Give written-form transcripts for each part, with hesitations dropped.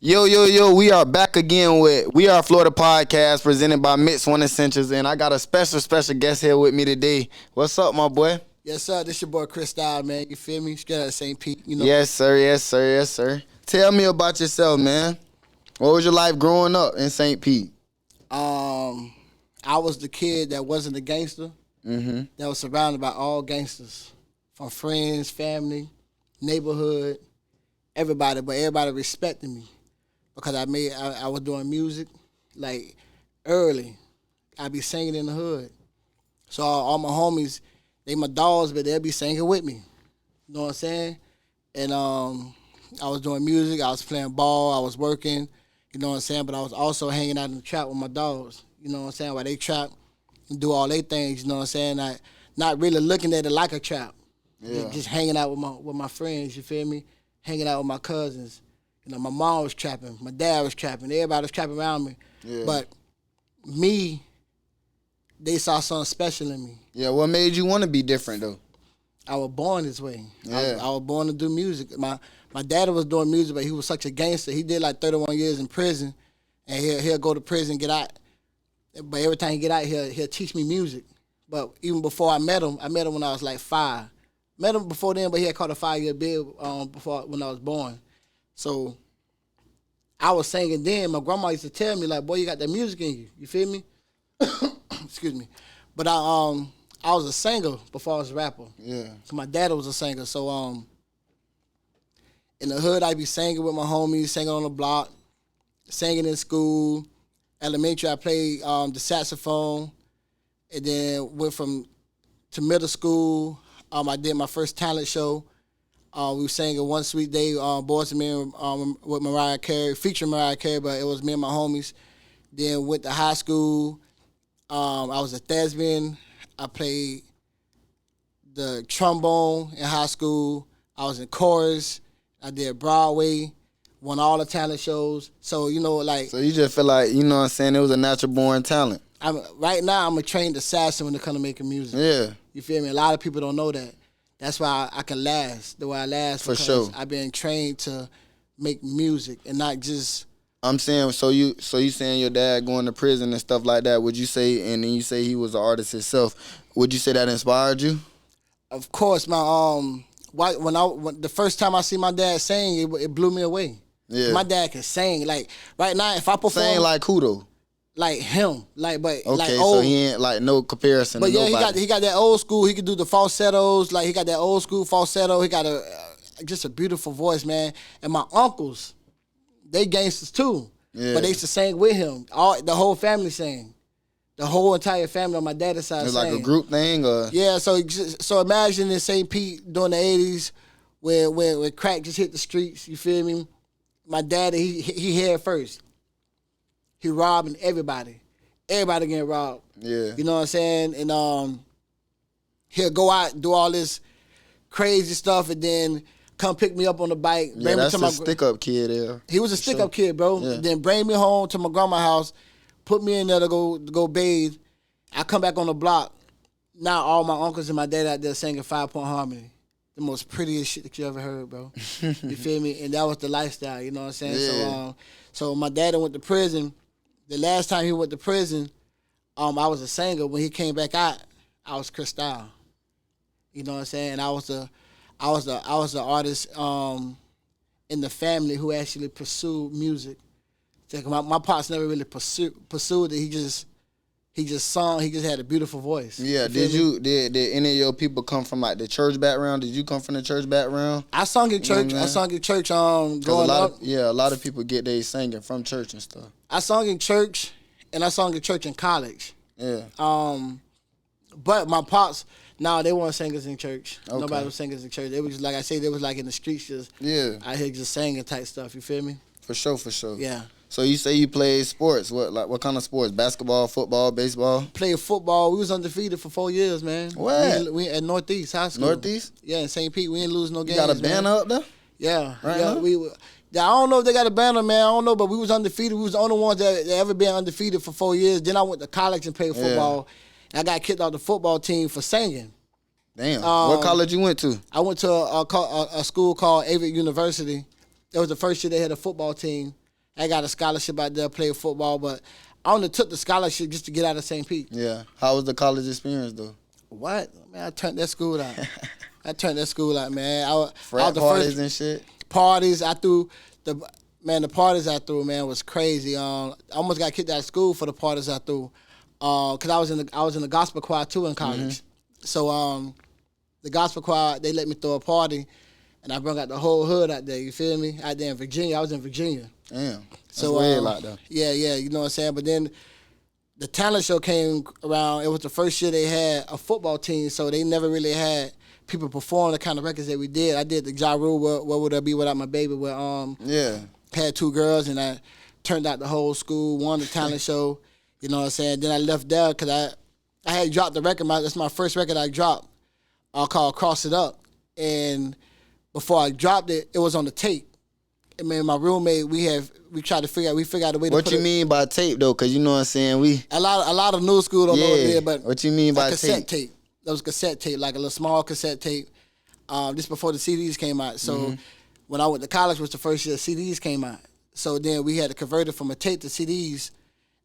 Yo, we are back again with We Are Florida Podcast presented by Mix One Essentials, and I got a special guest here with me today. What's up, my boy? Yes, sir. This your boy Cristol, man. You feel me? Straight out of St. Pete, you know. Yes, sir. Tell me about yourself, man. What was your life growing up in St. Pete? I was the kid that wasn't a gangster. That was surrounded by all gangsters, from friends, family, neighborhood, everybody. But everybody respected me because I was doing music like early. I be singing in the hood, so all my homies, they my dogs, but they'll be singing with me. You know what I'm saying? And I was doing music. I was playing ball. I was working. You know what I'm saying? But I was also hanging out in the trap with my dogs. You know what I'm saying? While they trap and do all their things. You know what I'm saying? Not really looking at it like a trap. Yeah. Just hanging out with my friends. You feel me? Hanging out with my cousins. You know, my mom was trapping. My dad was trapping. Everybody was trapping around me. Yeah. But me, they saw something special in me. Yeah, what made you want to be different, though? I was born this way. Yeah. I was born to do music. My daddy was doing music, but he was such a gangster. He did like 31 years in prison, and he'll go to prison, get out. But every time he get out, he'll teach me music. But even before I met him when I was like 5. Met him before then, but he had caught a 5-year bill when I was born. So I was singing then. My grandma used to tell me, like, boy, you got that music in you. You feel me? Excuse me. But I was a singer before I was a rapper. Yeah. So my dad was a singer. So in the hood, I'd be singing with my homies, singing on the block, singing in school. Elementary, I played the saxophone, and then went to middle school. I did my first talent show. We were singing One Sweet Day, Boys and Men with Mariah Carey, featuring Mariah Carey, but it was me and my homies. Then went to high school. I was a thespian. I played the trombone in high school. I was in chorus. I did Broadway. Won all the talent shows. So, you know, like... So you just feel like, you know what I'm saying, it was a natural born talent. Right now, I'm a trained assassin when it comes to making music. Yeah. You feel me? A lot of people don't know that. That's why I can last the way I last. For sure. I've been trained to make music and not just... I'm saying, so you saying your dad going to prison and stuff like that, would you say, and then you say he was an artist himself, would you say that inspired you? Of course, when the first time I see my dad sing, it blew me away. Yeah. My dad can sing. Like, right now, if I perform... Sing like who, though? Like him. Like, but okay, like so he ain't, like, no comparison but to nobody. But yeah, he got that old school. He could do the falsettos. Like, he got that old school falsetto. He got just a beautiful voice, man. And my uncles, they gangsters, too. Yeah. But they used to sing with him. The whole family sang. The whole entire family on my dad's side It's sang. like a group thing, or? Yeah, so imagine in St. Pete during the 80s where crack just hit the streets, you feel me? My daddy, he had first. He robbing everybody. Everybody getting robbed. Yeah. You know what I'm saying? And he'll go out, do all this crazy stuff, and then come pick me up on the bike. Yeah, that's a stick-up kid there. He was a stick-up kid, bro. Yeah. Then bring me home to my grandma's house, put me in there to go bathe. I come back on the block. Now all my uncles and my dad out there singing 5-point harmony. The most prettiest shit that you ever heard, bro. You feel me? And that was the lifestyle, you know what I'm saying? Yeah. So my dad went to prison. The last time he went to prison, I was a singer. When he came back out, I was Cristol. You know what I'm saying? And I was the artist in the family who actually pursued music. My pops never really pursued it. He just sung. He just had a beautiful voice. Yeah. Did any of your people come from like the church background? Did you come from the church background? I sung in church. I sung in church. Growing up. A lot of people get they singing from church and stuff. I sung in church, and I sung in church in college. Yeah. But my pops, they weren't singers in church. Okay. Nobody was singers in church. They was like I say, they was like in the streets, just out here just singing type stuff. You feel me? For sure. Yeah. So you say you played sports? What kind of sports? Basketball, football, baseball? Played football. We was undefeated for 4 years, man. What? We at Northeast High School. Northeast? Yeah, in St. Pete. We ain't lose no games. You got a banner up there? Yeah. Right yeah. now? I don't know if they got a banner, man. I don't know, but we was undefeated. We was the only ones that ever been undefeated for 4 years. Then I went to college and played football. And I got kicked off the football team for singing. Damn. What college you went to? I went to a school called Avid University. That was the first year they had a football team. I got a scholarship out there, played football, but I only took the scholarship just to get out of St. Pete. Yeah. How was the college experience though? What? Man, I turned that school out. Man. Frat parties and shit. Parties I threw. The parties I threw, man, was crazy. I almost got kicked out of school for the parties I threw, cause I was in the gospel choir too in college. So the gospel choir, they let me throw a party, and I brought out the whole hood out there. You feel me? Out there in Virginia, I was in Virginia. Damn. So way a lot though. Yeah, you know what I'm saying. But then the talent show came around. It was the first year they had a football team, so they never really had people perform the kind of records that we did. I did the Ja Rule, What Would I Be Without My Baby, where had 2 girls, and I turned out the whole school, won the talent show. You know what I'm saying? Then I left there because I had dropped the record. That's my first record I dropped, called Cross It Up. And before I dropped it, it was on the tape. And man, my roommate, we tried to figure out a way to What you mean by tape though? Cause you know what I'm saying, a lot of new school don't know what it is, but what you mean by cassette tape? That was cassette tape, like a little small cassette tape. Just before the CDs came out. So when I went to college was the first year CDs came out. So then we had to convert it from a tape to CDs.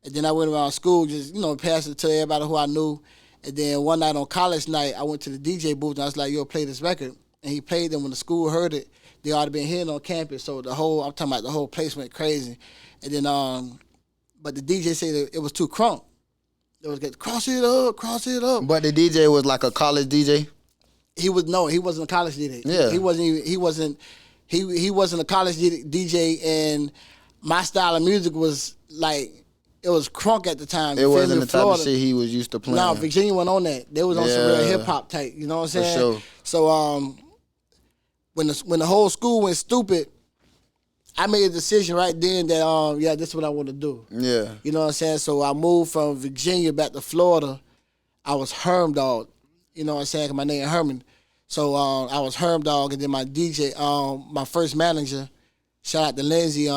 And then I went around school, just, passing it to everybody who I knew. And then one night on college night, I went to the DJ booth and I was like, yo, play this record. And he played it. When the school heard it, they ought to been hitting on campus. So I'm talking about the whole place went crazy. And then, but the DJ said that it was too crunk. It was get cross it up. But the DJ was like a college DJ? He wasn't a college DJ. Yeah. He wasn't a college DJ, and my style of music was like, it was crunk at the time. It wasn't the type of shit he was used to playing. No, Virginia went on that. They was on some real hip hop type. You know what I'm saying? For sure. So when the whole school went stupid, I made a decision right then that this is what I want to do. Yeah. You know what I'm saying? So I moved from Virginia back to Florida. I was Herm Dog. You know what I'm saying? 'Cause my name is Herman. So I was Herm Dog, and then my DJ, my first manager, shout out to Lindsay,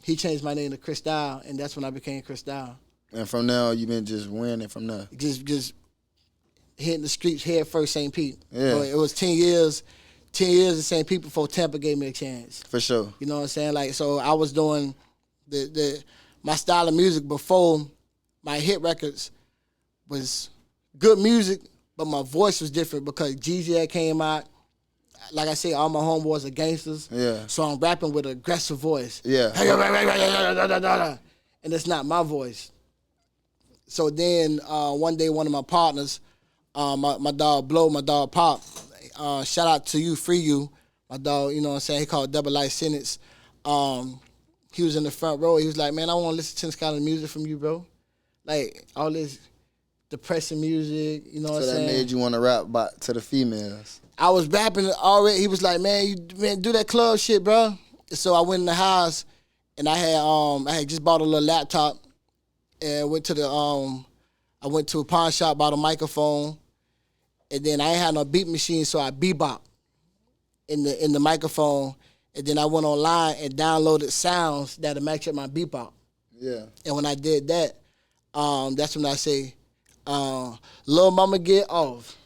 he changed my name to Cristol, and that's when I became Cristol. And from now, you've been just winning from there. Just hitting the streets head first, St. Pete. Yeah. So it was 10 years in St. Pete before Tampa gave me a chance. For sure. You know what I'm saying? Like, so I was doing my style of music before my hit records was good music, but my voice was different because GZ came out. Like I say, all my homeboys are gangsters. Yeah. So I'm rapping with an aggressive voice. Yeah. And it's not my voice. So then one day, one of my partners, my dog Blow, my dog Pop, shout out to you, Free You, my dog, you know what I'm saying? He called Double Life Sentence. He was in the front row. He was like, man, I want to listen to this kind of music from you, bro. Like, all this depressing music, you know what I'm saying? So that made you want to rap to the females. I was rapping already. He was like, man, do that club shit, bro. So I went in the house, and I had just bought a little laptop, and went to I went to a pawn shop, bought a microphone, and then I ain't had no beat machine, so I bebop in the microphone, and then I went online and downloaded sounds that'll match up my bebop. Yeah. And when I did that, that's when I say, "Lil' mama get off,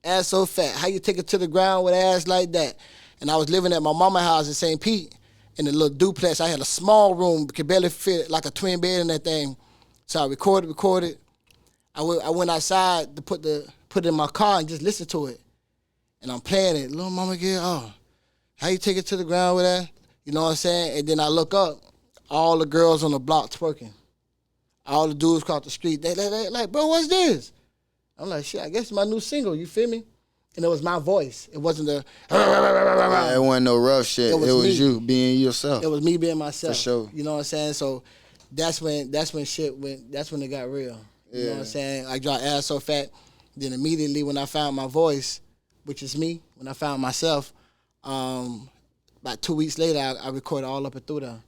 ass so fat. How you take it to the ground with ass like that?" And I was living at my mama's house in St. Pete in a little duplex. I had a small room, could barely fit like a twin bed in that thing. So I recorded. I went outside to put it in my car and just listen to it. And I'm playing it. Little mama get off. How you take it to the ground with that? You know what I'm saying? And then I look up, all the girls on the block twerking. All the dudes across the street, they like, bro, what's this? I'm like, shit, I guess it's my new single, you feel me? And it was my voice. It wasn't the... Yeah, it wasn't no rough shit. It was you being yourself. It was me being myself. For sure. You know what I'm saying? So that's when shit went, that's when it got real. You know what I'm saying? I dropped Ass So Fat. Then immediately when I found my voice, which is me, when I found myself, about 2 weeks later, I recorded all up and through there.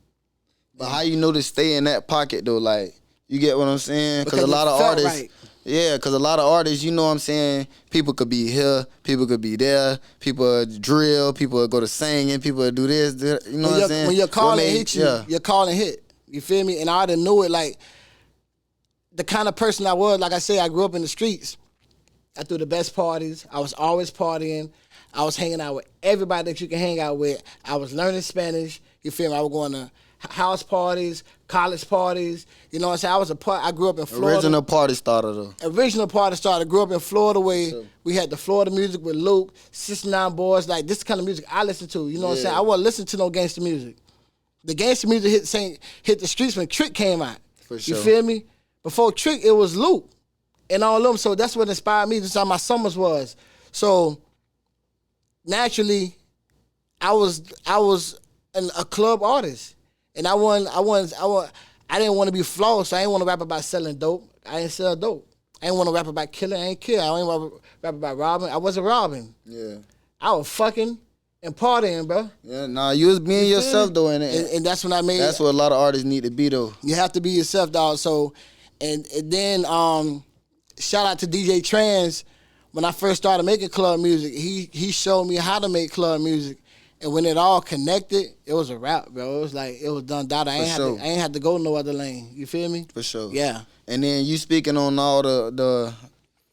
But how you know to stay in that pocket though? Like, you get what I'm saying? Because a lot of artists, right. Yeah, because a lot of artists, you know what I'm saying? People could be here, people could be there, people drill, people go to singing, people do this, you know what I'm saying? When your calling hit you, your calling hit. You feel me? And I already knew it, like, the kind of person I was, like I say, I grew up in the streets. I threw the best parties. I was always partying. I was hanging out with everybody that you can hang out with. I was learning Spanish. You feel me? house parties, college parties. You know what I'm saying? I grew up in Florida. Original party starter though. Original party starter. Grew up in Florida where we had the Florida music with Luke, 69 Boys. Like, this kind of music I listen to. You know what I'm saying? I wasn't listening to no gangster music. The gangster music hit the streets when Trick came out. For sure. You feel me? Before Trick, it was Luke and all of them. So that's what inspired me. That's how my summers was. So naturally, I was a club artist, and I didn't want to be flawed, so I didn't want to rap about selling dope. I didn't sell dope. I didn't want to rap about killing. I ain't kill. I didn't want to rap about robbing. I wasn't robbing. Yeah. I was fucking and partying, bro. Yeah, nah, you was being yourself though, and that's when I made. That's what a lot of artists need to be though. You have to be yourself, dog. So, and then shout out to DJ Trans. When I first started making club music, he showed me how to make club music. And when it all connected, it was a rap, bro. It was like, it was done, dot. I ain't had to go no other lane. You feel me? For sure. Yeah. And then you speaking on all the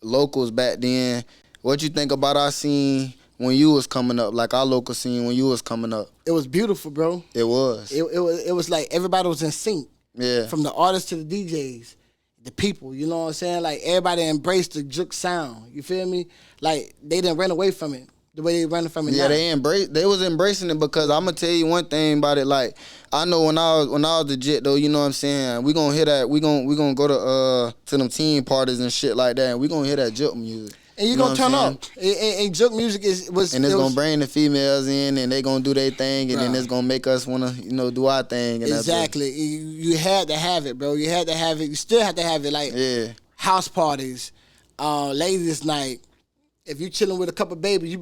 locals back then, what you think about our scene when you was coming up, like our local scene when you was coming up? It was beautiful, bro. It was. It was like everybody was in sync. Yeah. From the artists to the DJs, the people, you know what I'm saying? Like, everybody embraced the jook sound. You feel me? Like, they didn't run away from it the way they running from it now. Yeah, they was embracing it, because I'm gonna tell you one thing about it. Like, I know when I was legit though, you know what I'm saying? We gonna hear that. We gonna go to them teen parties and shit like that, and we gonna hear that jook music. And you gonna turn up. And joke music was gonna bring the females in, and they gonna do their thing, and then it's gonna make us wanna, do our thing. And exactly. You had to have it, bro. You had to have it. You still have to have it. Like, house parties, ladies' night. If you chilling with a couple babies,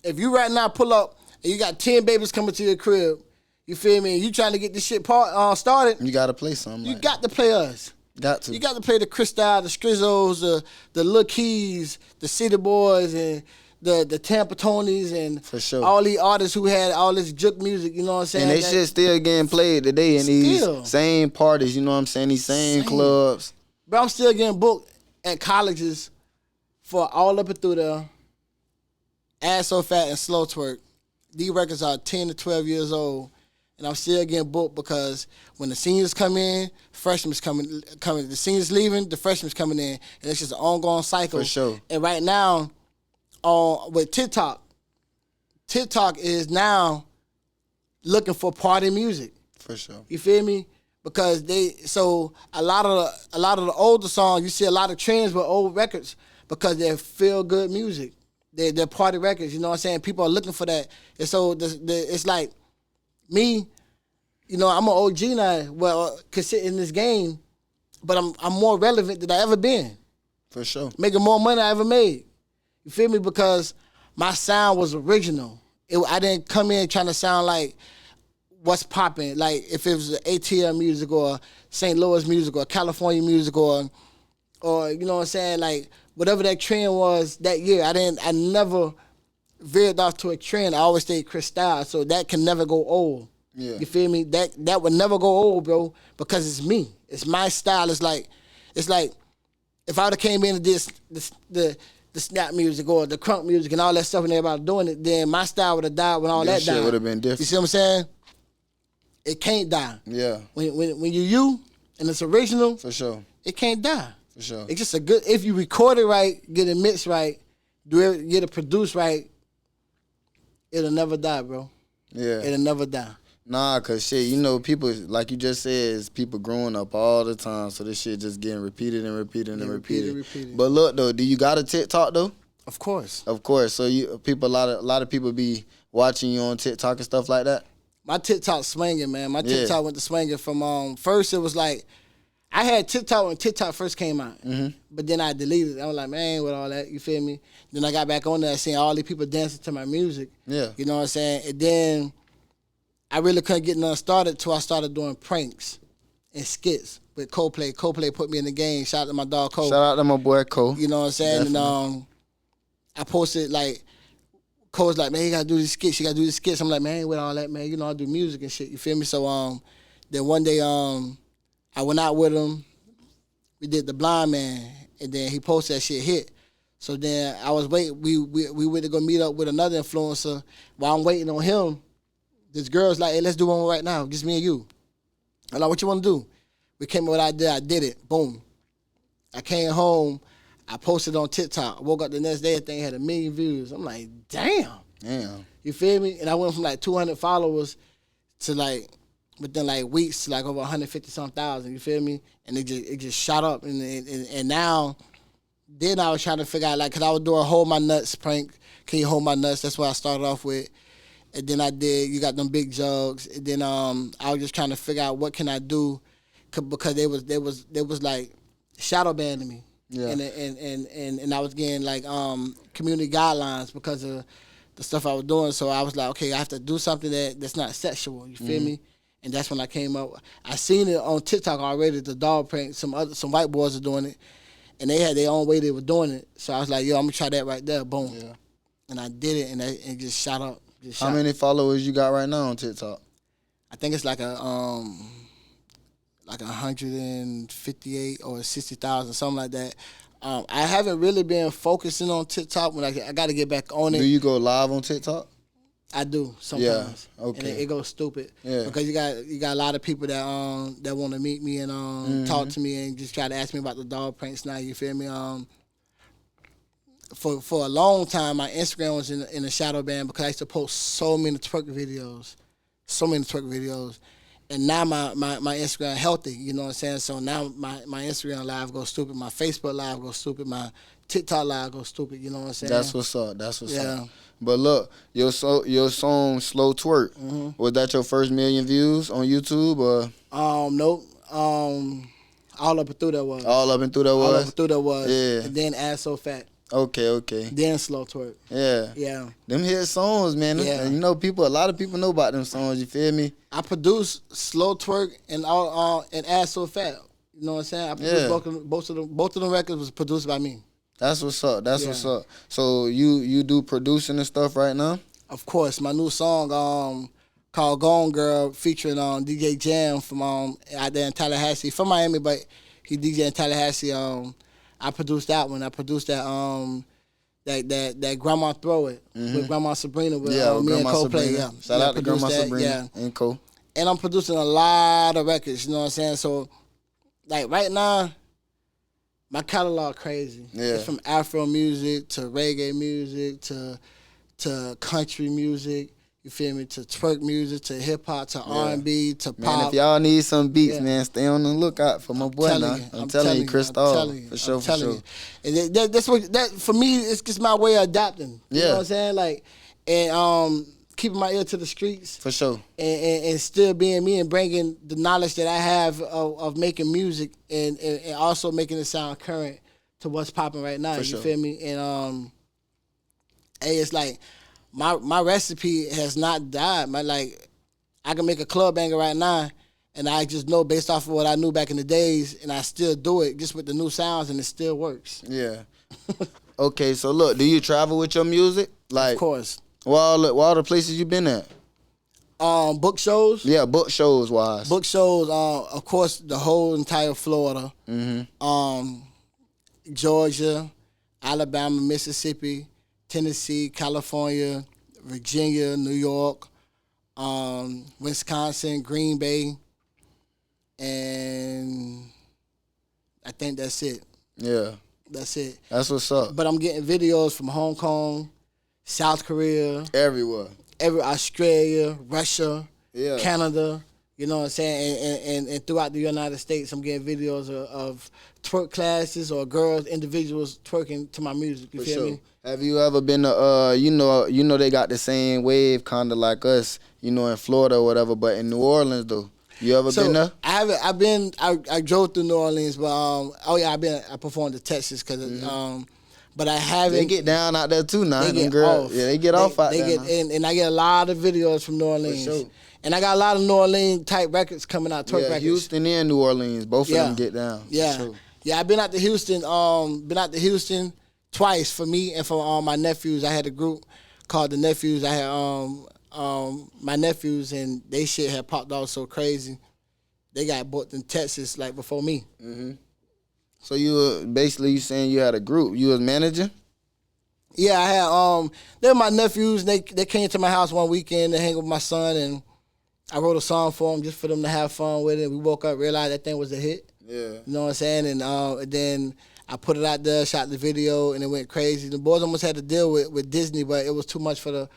if you right now pull up and you got 10 babies coming to your crib, you feel me? And you trying to get this shit started. You gotta play something. You got to play us. Got to. You got to play the Cristol, the Strizzos, the Lil Keys, the City Boys, and the Tampa Tonys, and for sure, all these artists who had all this jook music, you know what I'm saying? And they shit still getting played today in these same parties, you know what I'm saying? These same clubs. Bro, I'm still getting booked at colleges for All Up and Through There, Ass So Fat, and Slow Twerk. These records are 10 to 12 years old. And I'm still getting booked because when the seniors come in, freshmen's coming. The seniors leaving, the freshmen's coming in, and it's just an ongoing cycle. For sure. And right now, with TikTok is now looking for party music. For sure. You feel me? Because a lot of the older songs, you see a lot of trends with old records because they're feel good music. They're party records. You know what I'm saying? People are looking for that, and so it's like. Me, I'm an OG now, well, in this game, but I'm more relevant than I ever been. For sure. Making more money than I ever made. You feel me? Because my sound was original. I didn't come in trying to sound like what's popping. Like, if it was ATL music or St. Louis music or California music or you know what I'm saying? Like, whatever that trend was that year, I never veered off to a trend. I always stayed Cristol, so that can never go old. Yeah. You feel me? That would never go old, bro, because it's me. It's my style. It's like if I would have came in and did the snap music or the crunk music and all that stuff and everybody doing it, then my style would have died when all that died. Shit would have been different. You see what I'm saying? It can't die. Yeah. When you and it's original, for sure, it can't die. For sure. It's just if you record it right, get it mixed right, get it produced right, it'll never die, bro. Yeah. It'll never die. Nah, cause shit, people, like you just said, is people growing up all the time, so this shit just getting repeated and repeated and repeated. But look though, do you got a TikTok though? Of course. Of course. So a lot of people be watching you on TikTok and stuff like that. My TikTok swinging, man. My TikTok went to swinging from first. It was like I had TikTok when TikTok first came out, but then I deleted it. I was like, man, with all that, you feel me? Then I got back on there, seeing all these people dancing to my music. Yeah. You know what I'm saying? And then I really couldn't get nothing started until I started doing pranks and skits with Coldplay. Coldplay put me in the game. Shout out to my dog Cole. Shout out to my boy Cole. You know what I'm saying? Definitely. And I posted like, Cole's like, man, you gotta do these skits. You gotta do these skits. I'm like, man, with all that, man, I do music and shit. You feel me? So then one day I went out with him. We did The Blind Man, and then he posted that shit hit. So then I was waiting. We went to go meet up with another influencer. While I'm waiting on him, this girl's like, hey, let's do one right now, just me and you. I'm like, what you want to do? We came up with an idea. I did it. Boom. I came home. I posted on TikTok. I woke up the next day. That thing had 1 million views. I'm like, damn. Damn. You feel me? And I went from like 200 followers to like within like weeks to like over 150-some thousand. You feel me? And it just shot up. And now, then I was trying to figure out like, cause I was doing hold my nuts prank. Can you hold my nuts? That's what I started off with. And then I did. You got them big jugs. And then I was just trying to figure out what can I do, because they was like shadow banning me. Yeah. And I was getting like community guidelines because of the stuff I was doing. So I was like, okay, I have to do something that's not sexual. You feel me? And that's when I came up. I seen it on TikTok already. The dog prank. Some white boys are doing it, and they had their own way they were doing it. So I was like, yo, I'm gonna try that right there. Boom. Yeah. And I did it, and it just shot up. How many followers you got right now on TikTok? I think it's like 158 or 60,000, something like that. I haven't really been focusing on TikTok. When I got to get back on it. Do you go live on TikTok? I do sometimes. Yeah. Okay. And it goes stupid. Yeah. Because you got a lot of people that want to meet me and talk to me and just try to ask me about the dog pranks now. You feel me? For a long time, my Instagram was in a shadow ban because I used to post so many twerk videos. And now my Instagram healthy, you know what I'm saying? So now my Instagram live goes stupid, my Facebook live goes stupid, my TikTok live goes stupid, you know what I'm saying? That's what's up. But look, your song Slow Twerk, was that your first 1 million views on YouTube or? Nope. All up and through that was. All up and through that was? Yeah. And then Ass So Fat. Okay. Then Slow Twerk. Yeah. Yeah. Them hit songs, man. Yeah. And you know, a lot of people know about them songs, you feel me? I produced Slow Twerk and Ass So Fat. You know what I'm saying? I produced both of them records was produced by me. That's what's up. What's up. So you do producing and stuff right now? Of course. My new song called Gone Girl featuring DJ Jam from out there in Tallahassee. From Miami, but he DJ in Tallahassee. I produced that one. I produced that Grandma Throw It with Grandma Sabrina with me and Cole play. Yeah. Shout out to Grandma Sabrina and Cole. And I'm producing a lot of records, you know what I'm saying? So like right now, my catalog crazy. Yeah. It's from Afro music to reggae music to country music. You feel me? To twerk music, to hip hop, to R&B, to pop. Man, if y'all need some beats, man, stay on the lookout for my boy now. I'm telling you, Cristol. For sure. And that's what for me. It's just my way of adapting. You know what I'm saying? Like, and keeping my ear to the streets. For sure. And still being me and bringing the knowledge that I have of making music and also making it sound current to what's popping right now. You feel me? And hey, it's like. My recipe has not died. I can make a club banger right now, and I just know based off of what I knew back in the days, and I still do it just with the new sounds, and it still works. Yeah. Okay, so look, do you travel with your music? Like, of course. What all the places you been at? Book shows. Yeah, book shows wise. Book shows. Of course, the whole entire Florida. Georgia, Alabama, Mississippi. Tennessee, California, Virginia, New York, Wisconsin, Green Bay, and I think that's it. Yeah. That's it. That's what's up. But I'm getting videos from Hong Kong, South Korea. Everywhere. Australia, Russia, Canada. You know what I'm saying? And throughout the United States, I'm getting videos of twerk classes or girls, individuals twerking to my music. You feel me? Have you ever been to, you know they got the same wave kind of like us, you know, in Florida or whatever, but in New Orleans, though? You ever been there? I drove through New Orleans, but, I performed in Texas because, but I haven't. They get down out there too now. They get off. Yeah, they get off out there. And I get a lot of videos from New Orleans. For sure. And I got a lot of New Orleans type records coming out, twerk records. Houston and New Orleans, both of them get down. Yeah. For sure. Yeah, I've been out to Houston, twice for me and for my nephews. I had a group called the Nephews. I had my nephews, and they shit had popped off so crazy. They got booked in Texas like before me. Mm-hmm. So you were basically saying you had a group. You was managing? Yeah, I had they were my nephews. They came to my house one weekend to hang with my son, and I wrote a song for them just for them to have fun with it. We woke up, realized that thing was a hit. Yeah. You know what I'm saying? And then I put it out there, shot the video, and it went crazy. The boys almost had to deal with Disney, but it was too much for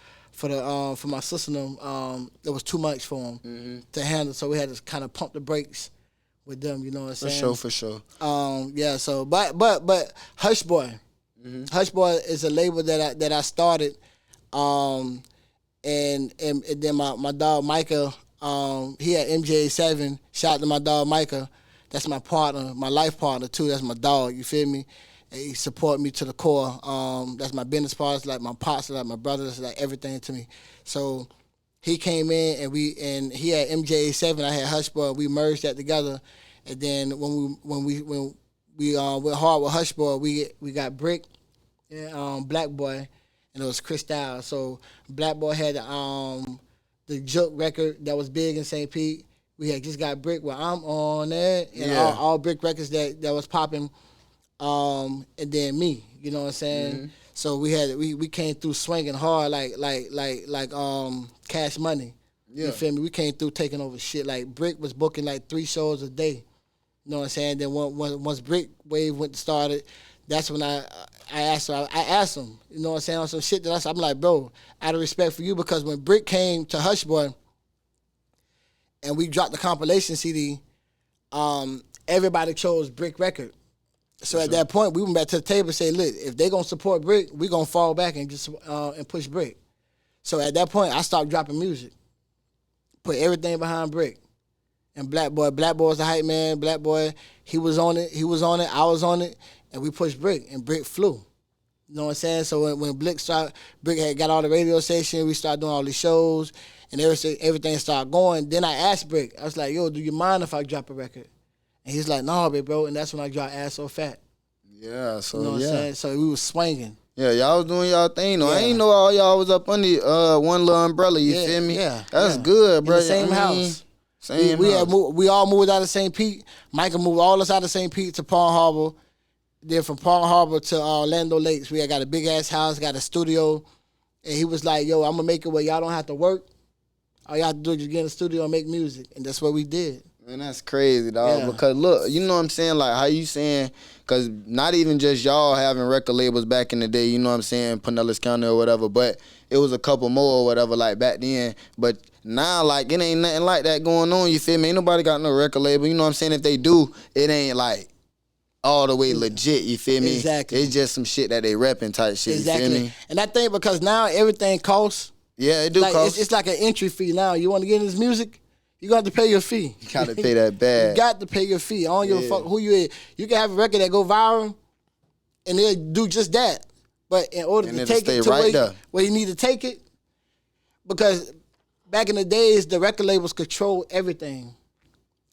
my sister and them. It was too much for them to handle, so we had to kind of pump the brakes with them. You know what I'm saying? For sure. Yeah. So, but Hush Boy, Hush Boy is a label that I started. And then my dog Micah, he had MJ7. Shout out to my dog Micah. That's my partner, my life partner too. That's my dog. You feel me? And he support me to the core. That's my business partner, like my pops, like my brother, that's like everything to me. So he came in and he had MJ7. I had Hush Boy. We merged that together. And then when we went hard with Hush Boy, we got Brick and Black Boy. And it was Cristol. So Black Boy had the Jook record that was big in St. Pete. We had just got Brick where I'm on it. And all Brick records that was popping. And then me, you know what I'm saying? Mm-hmm. So we came through swinging hard like Cash Money. Yeah. You feel me? We came through taking over shit. Like Brick was booking like 3 shows a day. You know what I'm saying? Then once Brick Wave started, that's when I asked him, you know what I'm saying, on some shit that I'm like, bro, out of respect for you, because when Brick came to Hush Boy and we dropped the compilation CD, everybody chose Brick record. So at that point, we went back to the table and said, look, if they gonna support Brick, we gonna fall back and just and push Brick. So at that point, I stopped dropping music, put everything behind Brick. And Black Boy was the hype man. Black Boy, he was on it, I was on it, and we pushed Brick, and Brick flew. You know what I'm saying? So when Brick had got all the radio stations, we started doing all these shows, and everything started going. Then I asked Brick, I was like, yo, do you mind if I drop a record? And he's like, no, bro, and that's when I dropped Ass So Fat. Yeah, so you know what I'm saying? So we was swinging. Yeah, y'all was doing y'all thing, though. Yeah. I ain't know all y'all was up under one little umbrella, you feel me? Yeah. That's good, bro. In the same house. We all moved out of St. Pete. Michael moved all us out of St. Pete to Palm Harbor. Then from Palm Harbor to Orlando Lakes, we had got a big-ass house, got a studio. And he was like, yo, I'm going to make it where y'all don't have to work. All y'all have to do is just get in the studio and make music. And that's what we did. Man, that's crazy, dog. Yeah. Because, look, you know what I'm saying? Like, how you saying, because not even just y'all having record labels back in the day, you know what I'm saying, Pinellas County or whatever, but it was a couple more or whatever, like, back then. But now, like, it ain't nothing like that going on, you feel me? Ain't nobody got no record label. You know what I'm saying? If they do, it ain't, like, all the way legit, you feel me? Exactly. It's just some shit that they repping type shit, exactly. You feel me? And I think because now everything costs. Yeah, it do cost. It's like an entry fee now. You want to get in this music? You got to pay your fee. You got to pay that bag. You got to pay your fee. I don't give a fuck who you is. You can have a record that go viral, and they'll do just that. But in order to take it to where you need to take it, because back in the days, the record labels control everything.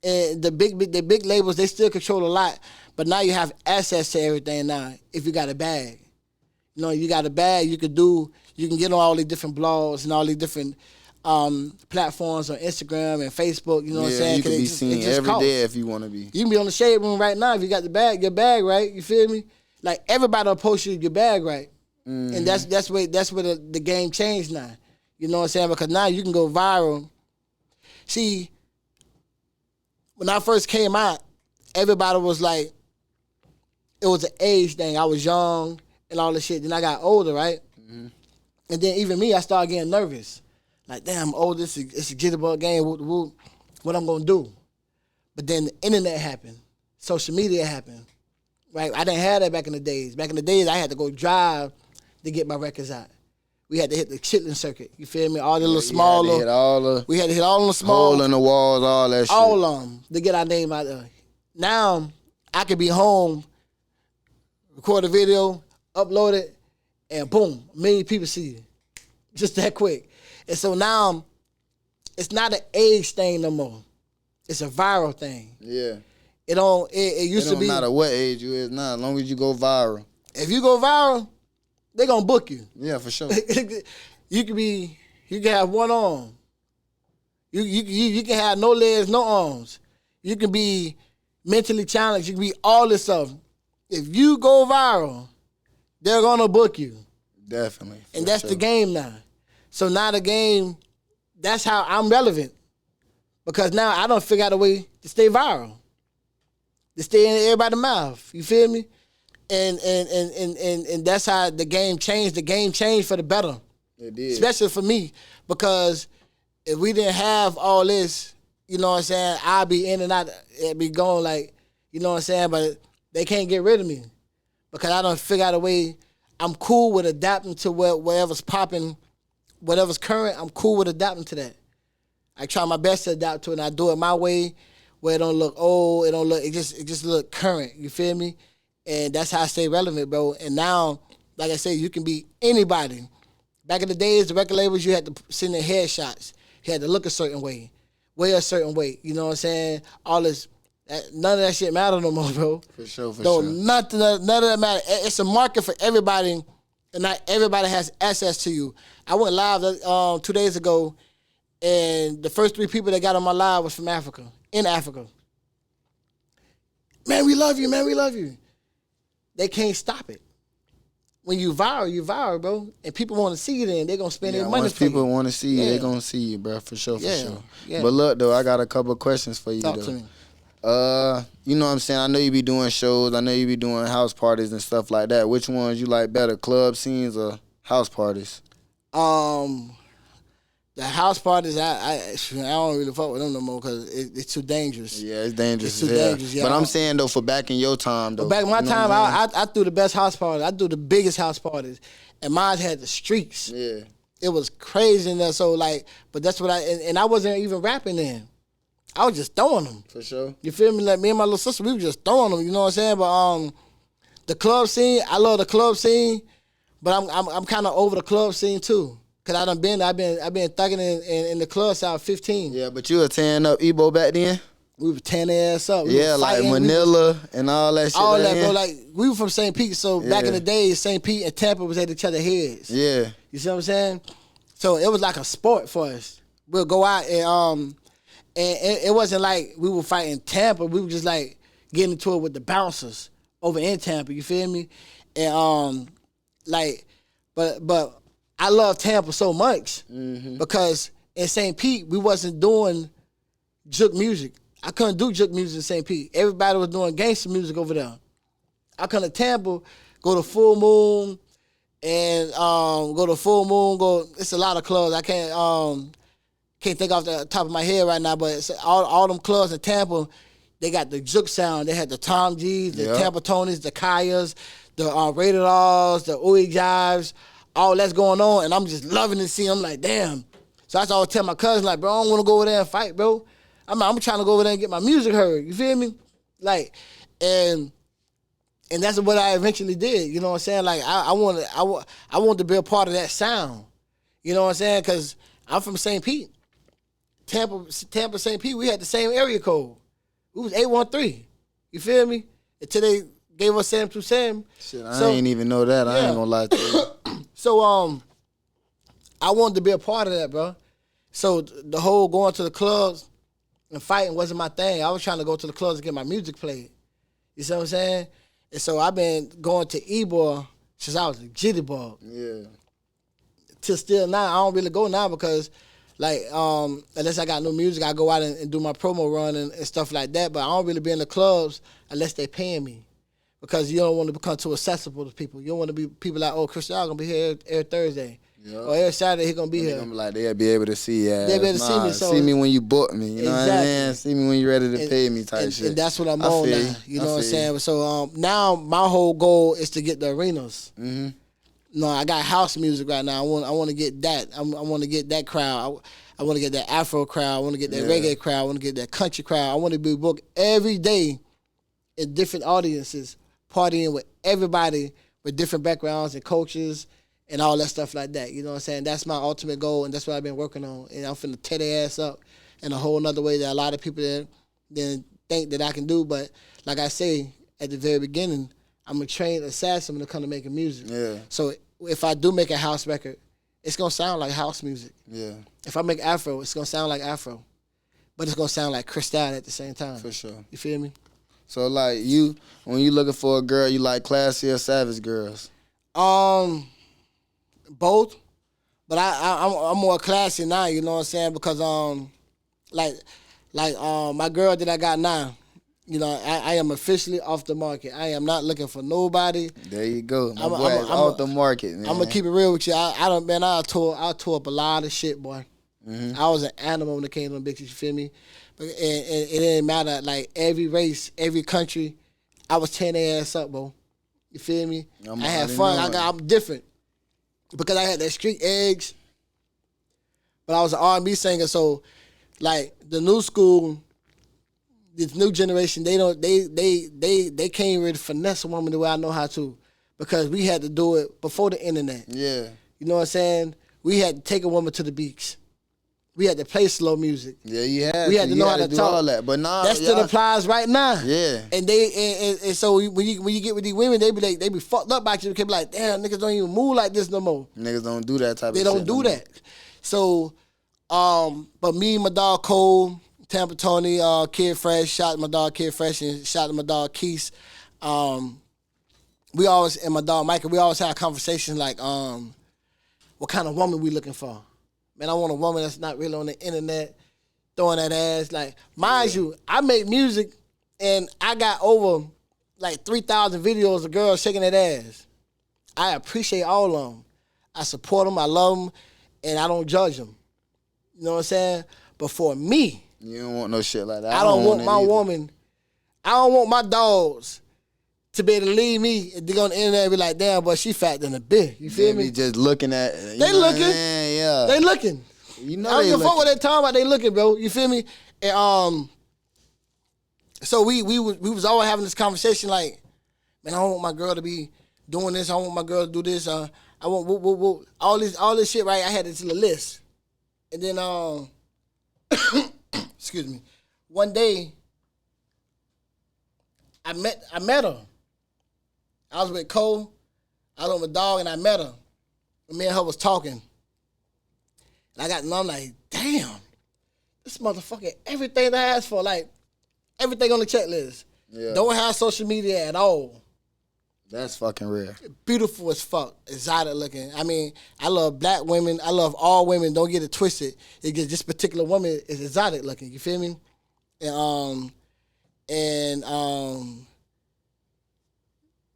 And the big labels, they still control a lot. But now you have access to everything now if you got a bag. You know, you got a bag, you can get on all these different blogs and all these different platforms on Instagram and Facebook, you know what I'm saying? You can be seen every day if you want to be. You can be on the Shade Room right now if you got your bag right, you feel me? Like, everybody will post your bag right. Mm-hmm. And that's where the game changed now. You know what I'm saying? Because now you can go viral. See, when I first came out, everybody was like, it was an age thing. I was young and all this shit. Then I got older, right? Mm-hmm. And then even me, I started getting nervous. Like, damn, I'm old, it's a jitterbug game, what I'm going to do? But then the internet happened. Social media happened. Right? I didn't have that back in the days. Back in the days, I had to go drive to get my records out. We had to hit the chitlin circuit. You feel me? All the little small we had to hit all the small. Hole in the walls, all that shit. All of them to get our name out there. Now, I could be home, record a video, upload it, and boom, a million people see it. Just that quick. And so now, it's not an age thing no more. It's a viral thing. Yeah. It used to be. It don't matter what age you is now, as long as you go viral. If you go viral, they gonna book you. Yeah, for sure. You can have one arm. You can have no legs, no arms. You can be mentally challenged. You can be all this stuff. If you go viral, they're gonna book you. Definitely. And that's the game now. So now the game, that's how I'm relevant. Because now I don't figure out a way to stay viral, to stay in everybody's mouth. You feel me? And that's how the game changed. The game changed for the better. It did. Especially for me, because if we didn't have all this, you know what I'm saying, I'd be in and out, it'd be going like, you know what I'm saying, but they can't get rid of me because I don't figure out a way. I'm cool with adapting to whatever's popping, whatever's current, I'm cool with adapting to that. I try my best to adapt to it, and I do it my way where it don't look old, it just look current, you feel me? And that's how I stay relevant, bro. And now, like I said, you can be anybody. Back in the days, the record labels, you had to send in headshots. You had to look a certain way, weigh a certain weight. You know what I'm saying? All this, none of that shit matter no more, bro. For sure. None of that matter. It's a market for everybody, and not everybody has access to you. I went live 2 days ago, and the first 3 people that got on my live was from Africa, in Africa. Man, we love you, man, we love you. They can't stop it. When you viral, bro. And people want to see you then. They're going to spend their money once for you. people want to see you, they're going to see you, bro, for sure. Yeah. But look, though, I got a couple of questions for you, Talk though. to me. You know what I'm saying? I know you be doing shows. I know you be doing house parties and stuff like that. Which ones you like better, club scenes or house parties? The house parties, I don't really fuck with them no more because it's too dangerous. Yeah, it's dangerous. It's too dangerous, yeah. But I'm saying, though, for back in your time, though. Back in my time, I threw the best house parties. I threw the biggest house parties. And mine had the streets. Yeah. It was crazy in there. So, like, but that's what and I wasn't even rapping then. I was just throwing them. For sure. You feel me? Like, me and my little sister, we were just throwing them. You know what I'm saying? But the club scene, I love the club scene, but I'm kind of over the club scene, too. Cause I've been thugging in the club since 15. Yeah, but you were tearing up Ebo back then? We were tearing their ass up. We like Manila and all that shit. All that, bro. Like, we were from St. Pete, so back in the days, St. Pete and Tampa was at each other's heads. Yeah. You see what I'm saying? So it was like a sport for us. We'll go out and it wasn't like we were fighting Tampa. We were just like getting into it with the bouncers over in Tampa. You feel me? And but I love Tampa so much because in St. Pete, we wasn't doing jook music. I couldn't do jook music in St. Pete. Everybody was doing gangster music over there. I come to Tampa, go to Full Moon, and it's a lot of clubs. I can't think off the top of my head right now, but it's all them clubs in Tampa, they got the jook sound. They had the Tom G's, the Tampa Tonys, the Kayas, the Rated R's, the Ooey Jives, all that's going on, and I'm just loving to see. I'm like, damn. So that's all I tell my cousin, like, bro, I don't want to go over there and fight, bro. I'm trying to go over there and get my music heard. You feel me? Like, and that's what I eventually did. You know what I'm saying? Like, I want to be a part of that sound. You know what I'm saying? Because I'm from St. Pete. Tampa, St. Pete, we had the same area code. We was 813. You feel me? Until they gave us Sam to Sam. Shit, I ain't even know that. I ain't gonna lie to you. So, I wanted to be a part of that, bro. So the whole going to the clubs and fighting wasn't my thing. I was trying to go to the clubs and get my music played. You see what I'm saying? And so I've been going to E-Boy since I was a jitterbug. Yeah. Till still now, I don't really go now because, like, unless I got new music, I go out and do my promo run and stuff like that. But I don't really be in the clubs unless they paying me. Because you don't want to become too accessible to people. You don't want to be people like, oh, Cristol gonna be here every Thursday. Yep. Or every Saturday he gonna be here. Gonna be like, they'll be able to see you. They'll be able to see me. So see me when you book me. You know what I mean? See me when you're ready to pay me type shit. And that's what I'm on now. You know what I'm saying? So now my whole goal is to get the arenas. Mm-hmm. No, I got house music right now. I want to get that. I want to get that crowd. I want to get that Afro crowd. I want to get that reggae crowd. I want to get that country crowd. I want to be booked every day in different audiences, partying with everybody with different backgrounds and cultures and all that stuff like that. You know what I'm saying? That's my ultimate goal, and that's what I've been working on. And I'm finna tear their ass up in a whole nother way that a lot of people didn't think that I can do. But like I say at the very beginning, I'm a trained assassin when it comes to making music. Yeah. So if I do make a house record, it's gonna sound like house music. Yeah. If I make Afro, it's gonna sound like Afro, but it's gonna sound like Cristol at the same time. For sure. You feel me? So like when you looking for a girl, you like classy or savage girls? Both, but I'm more classy now. You know what I'm saying? Because like Like my girl that I got now, you know, I am officially off the market. I am not looking for nobody. There you go. My boy is off the market, man. I'm gonna keep it real with you. I tore up a lot of shit, boy. Mm-hmm. I was an animal when it came to them bitches. You feel me? And it didn't matter. Like every race, every country, I was tearing their ass up, bro. You feel me? I had fun. I'm different because I had that street edge. But I was an R&B singer, so like the new school, this new generation, they can't really finesse a woman the way I know how to, because we had to do it before the internet. Yeah. You know what I'm saying? We had to take a woman to the beach. We had to play slow music. Yeah, you had. We had to know how to talk. All that, but nah, that still applies right now. Yeah. And so when you get with these women, they be fucked up by you. They be like, damn, niggas don't even move like this no more. Niggas don't do that type of shit. They don't do that. So, but me, my dog Cole, Tampa Tony, Kid Fresh, shout out to my dog Kid Fresh, and shout out to my dog Keith. We always, and my dog Michael, we always have conversations like, what kind of woman we looking for? Man, I want a woman that's not really on the internet throwing that ass. Like, mind you, I make music and I got over like 3,000 videos of girls shaking that ass. I appreciate all of them. I support them, I love them, and I don't judge them. You know what I'm saying? But for me, you don't want no shit like that. I don't want my woman, I don't want my dogs to be able to leave me and go on the internet and be like, damn, but she fat than a bitch. You feel me? Just looking at they looking. Yeah. They looking. You know, I don't give a fuck what they talking about. They looking, bro. You feel me? And so we was always having this conversation like, man, I don't want my girl to be doing this. I don't want my girl to do this. I want all this shit. Right? I had it to the list, and then excuse me. One day, I met her. I was with Cole. I was with my dog, and I met her. And me and her was talking. And I got to know, I'm like, damn, this motherfucker, everything I asked for, like, everything on the checklist. Yeah. Don't have social media at all. That's fucking rare. Beautiful as fuck, exotic looking. I mean, I love black women. I love all women. Don't get it twisted. It's just this particular woman is exotic looking. You feel me? And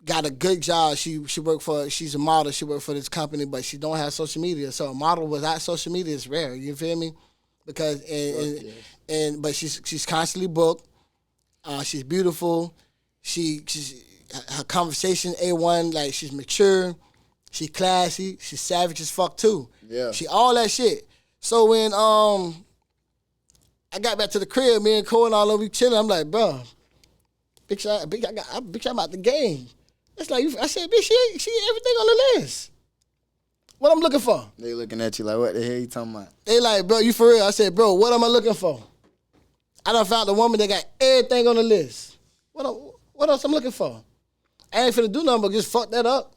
got a good job. She's a model. She worked for this company, but she don't have social media. So a model without social media is rare. You feel me? Because but she's constantly booked. She's beautiful. Her conversation A1. Like, she's mature. She classy. She's savage as fuck too. Yeah. She all that shit. So when I got back to the crib, me and Cole and all of we chilling. I'm like, bro, bitch, I'm out the game. It's like, I said, bitch, she everything on the list. What I'm looking for? They looking at you like, what the hell you talking about? They like, bro, you for real? I said, bro, what am I looking for? I done found the woman that got everything on the list. What else I'm looking for? I ain't finna do nothing but just fuck that up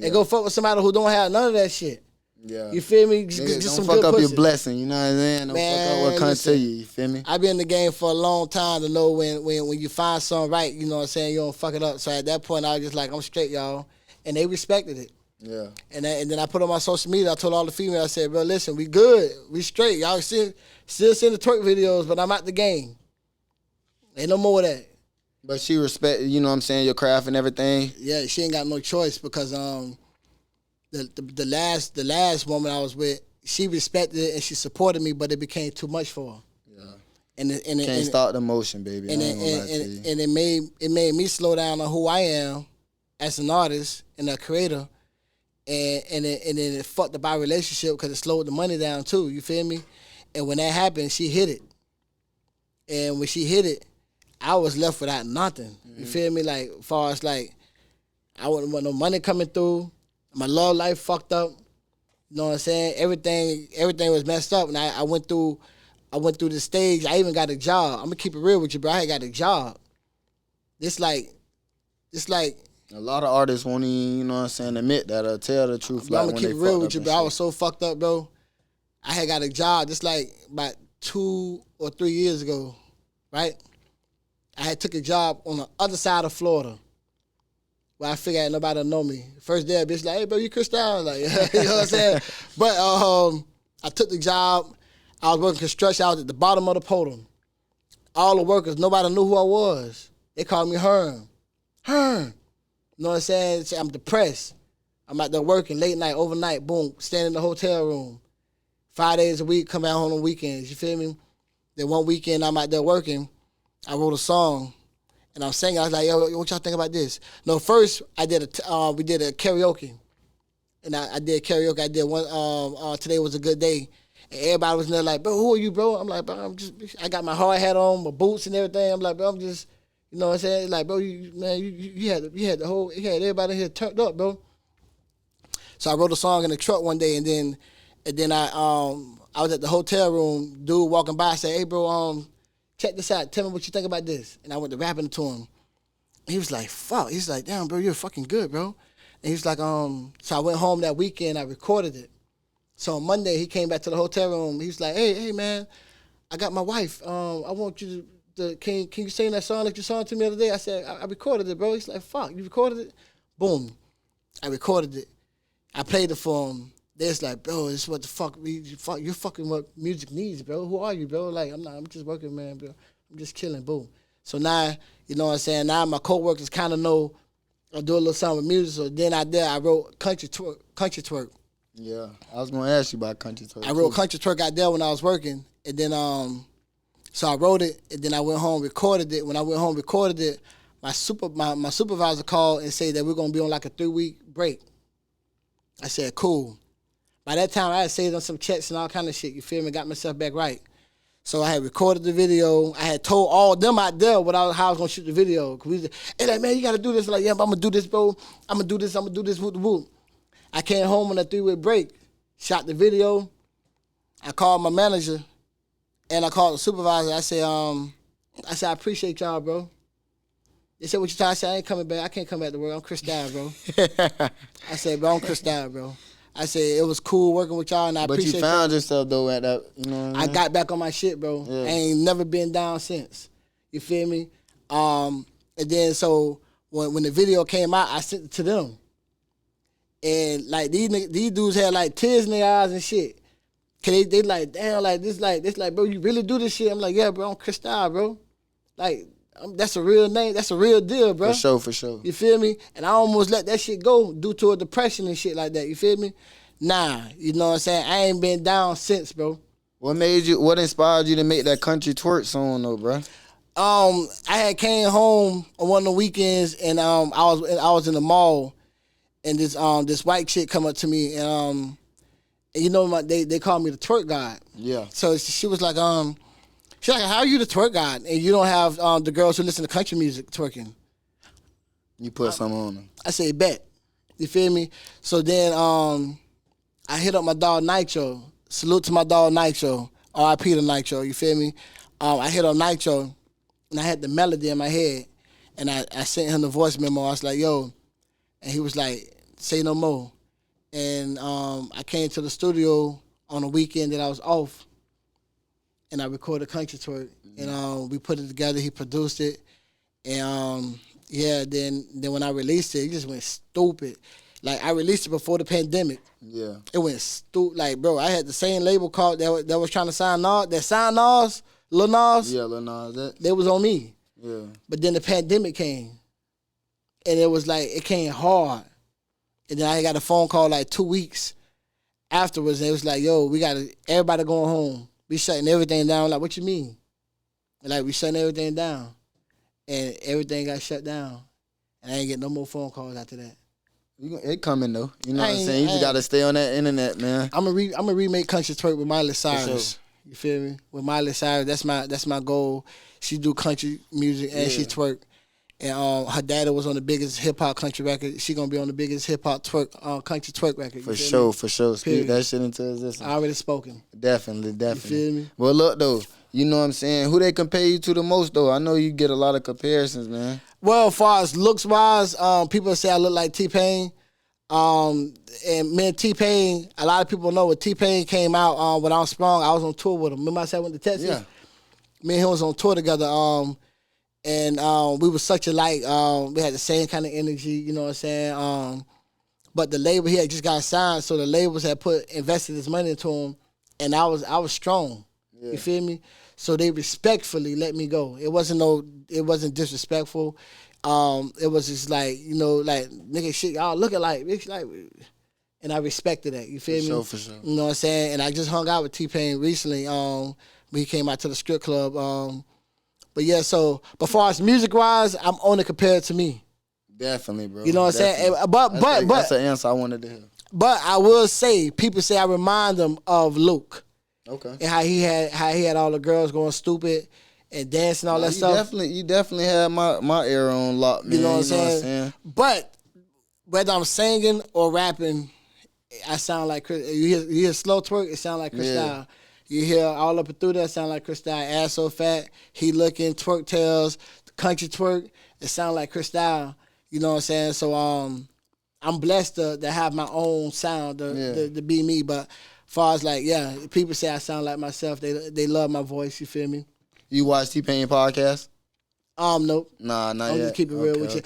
and go fuck with somebody who don't have none of that shit. Yeah. You feel me? Just don't some fuck good up pussy. your blessing, you know what I'm saying? Don't fuck up what comes to you, you feel me? I've been in the game for a long time to know when you find something right, you know what I'm saying, you don't fuck it up. So at that point, I was just like, I'm straight, y'all. And they respected it. Yeah. And then I put on my social media, I told all the females, I said, bro, listen, we good. We straight. Y'all still send the twerk videos, but I'm out the game. Ain't no more of that. But she respect, you know what I'm saying, your craft and everything? Yeah, she ain't got no choice because the last woman I was with, she respected it and she supported me, but it became too much for her. Yeah. Can't start the motion, baby. And it made me slow down on who I am as an artist and a creator. And then it fucked up our relationship because it slowed the money down too. You feel me? And when that happened, she hit it. And when she hit it, I was left without nothing. Mm-hmm. You feel me? Like, as far as like, I wouldn't want no money coming through. My love life fucked up. You know what I'm saying? Everything was messed up, and I went through the stage. I even got a job. I'm gonna keep it real with you, bro. I got a job. It's like a lot of artists won't even, you know what I'm saying, admit that or tell the truth. Like, I'm gonna keep it real with you, bro. I was so fucked up, bro. I had got a job just like about 2 or 3 years ago, right? I had took a job on the other side of Florida. Well, I figured ain't nobody know me. First day, a bitch like, hey, bro, you Cristol? Like, you know what I'm saying? But I took the job. I was working construction. I was at the bottom of the podium. all the workers, nobody knew who I was. They called me Herm. Herm. You know what I'm saying? I'm depressed. I'm out there working late night, overnight, boom, staying in the hotel room. 5 days a week, come out home on weekends, you feel me? Then one weekend I'm out there working, I wrote a song, and I'm singing. I was like, yo, what y'all think about this? No, first we did a karaoke. And I did karaoke. I did one, Today Was a Good Day. And everybody was in there like, bro, who are you, bro? I'm like, bro, I got my hard hat on, my boots and everything. I'm like, bro, I'm just, you know what I'm saying? Like, bro, you had everybody here turned up, bro. So I wrote a song in the truck one day, and then I was at the hotel room, dude walking by, said, hey, bro, check this out. Tell me what you think about this. And I went to rapping to him. He was like, fuck. He's like, damn, bro, you're fucking good, bro. And he was like, so I went home that weekend, I recorded it. So on Monday, he came back to the hotel room. He was like, hey, man, I got my wife. I want you to, can you sing that song like you sang to me the other day? I said, I recorded it, bro. He's like, fuck, you recorded it? Boom. I recorded it. I played it for him. They're like, bro, this is what the fuck, you're fucking what music needs, bro. Who are you, bro? Like, I'm just working, man, bro. I'm just killing, boom. So now, you know what I'm saying? Now my coworkers kind of know I do a little something with music. So then I wrote Country Twerk. Yeah, I was gonna ask you about Country Twerk. I wrote Country Twerk out there when I was working, and then so I wrote it, and then I went home, recorded it. When I went home, recorded it, my supervisor called and said that we're gonna be on like a 3-week break. I said, cool. By that time, I had saved on some checks and all kind of shit, you feel me? Got myself back right. So I had recorded the video. I had told all of them out there how I was going to shoot the video. Hey, like, man, you got to do this. I'm like, yeah, I'm going to do this, bro. I'm going to do this, whoop, whoop. I came home on a 3-week break, shot the video. I called my manager, and I called the supervisor. I said, I appreciate y'all, bro. They said, what you trying to say? I ain't coming back. I can't come back to work. I'm Cristol, bro. I said, bro, I'm Cristol, bro. I said, it was cool working with y'all, and I appreciate But you found yourself, though, at that, you know what I mean? I got back on my shit, bro. Yeah. I ain't never been down since. You feel me? And then, so, when the video came out, I sent it to them. And, like, these dudes had, like, tears in their eyes and shit. Cause they like, damn, like, this, bro, you really do this shit? I'm like, yeah, bro, I'm Cristol, bro. Like, that's a real name. That's a real deal, bro. For sure. You feel me? And I almost let that shit go due to a depression and shit like that. You feel me? Nah, you know what I'm saying? I ain't been down since, bro. What inspired you to make that Country Twerk song, though, bro? I had came home on one of the weekends, and I was in the mall, and this white chick come up to me, and you know, they call me the twerk god. Yeah. So she was like, she's like, how are you the twerk god, and you don't have the girls who listen to country music twerking? You put something on them. I said, bet. You feel me? So then I hit up my dog Nitro. Salute to my dog Nitro. R.I.P. to Nitro, you feel me? I hit up Nitro, and I had the melody in my head, and I sent him the voice memo. I was like, yo, and he was like, say no more. And I came to the studio on a weekend that I was off, and I recorded Country Twerk, and we put it together. He produced it, and yeah. Then when I released it just went stupid. Like, I released it before the pandemic. Yeah, it went stupid. Like, bro, I had the same label called that was trying to sign Nas, that signed Nas, Lil Nas. Yeah, Lil Nas. They was on me. Yeah. But then the pandemic came, and it was like, it came hard. And then I got a phone call like 2 weeks afterwards, and it was like, yo, everybody going home. We shutting everything down. Like, what you mean? And like, we shutting everything down. And everything got shut down. And I ain't get no more phone calls after that. It coming, though. You know what I'm saying? You just got to stay on that internet, man. I'm going to remake Country Twerk with Miley Cyrus. Sure. You feel me? With Miley Cyrus, that's my goal. She do country music and she twerk. And her daddy was on the biggest hip-hop country record. She going to be on the biggest hip-hop country twerk record. For sure. Speak that shit into existence. I already spoken. Definitely. You feel me? Well, look, though. You know what I'm saying? Who they compare you to the most, though? I know you get a lot of comparisons, man. Well, as far as looks-wise, people say I look like T-Pain. And me and T-Pain, a lot of people know when T-Pain came out when I was sprung, I was on tour with him. Remember I said I went to Texas? Yeah. Me and him was on tour together. And we were such alike. We had the same kind of energy, you know what I'm saying? But the label, he had just got signed, so the labels had invested his money into him, and I was strong. Yeah. You feel me? So they respectfully let me go. It wasn't disrespectful. It was just like, like, nigga, shit, y'all looking like, bitch, like, and I respected that. You feel me? For sure. You know what I'm saying? And I just hung out with T-Pain recently. When he came out to the strip club. But yeah, so, but far as music-wise, I'm only compared to me. Definitely, bro. You know what I'm saying? But that's the answer I wanted to hear. But I will say, people say I remind them of Luke. Okay. And how he had all the girls going stupid and dancing, all that stuff. You definitely had my ear on lock, man. You know what I'm saying? But whether I'm singing or rapping, I sound like Chris. You hear slow twerk, it sound like Cristol. Yeah. You hear all up and through that, sound like Cristol. Ass so fat, he looking, twerk tails, country twerk, it sound like Cristol. You know what I'm saying? So I'm blessed to have my own sound to be me. But far as like, yeah, people say I sound like myself. They love my voice. You feel me? You watch T-Pain podcast? Nope. Nah, not I'm yet. just keep it real with you.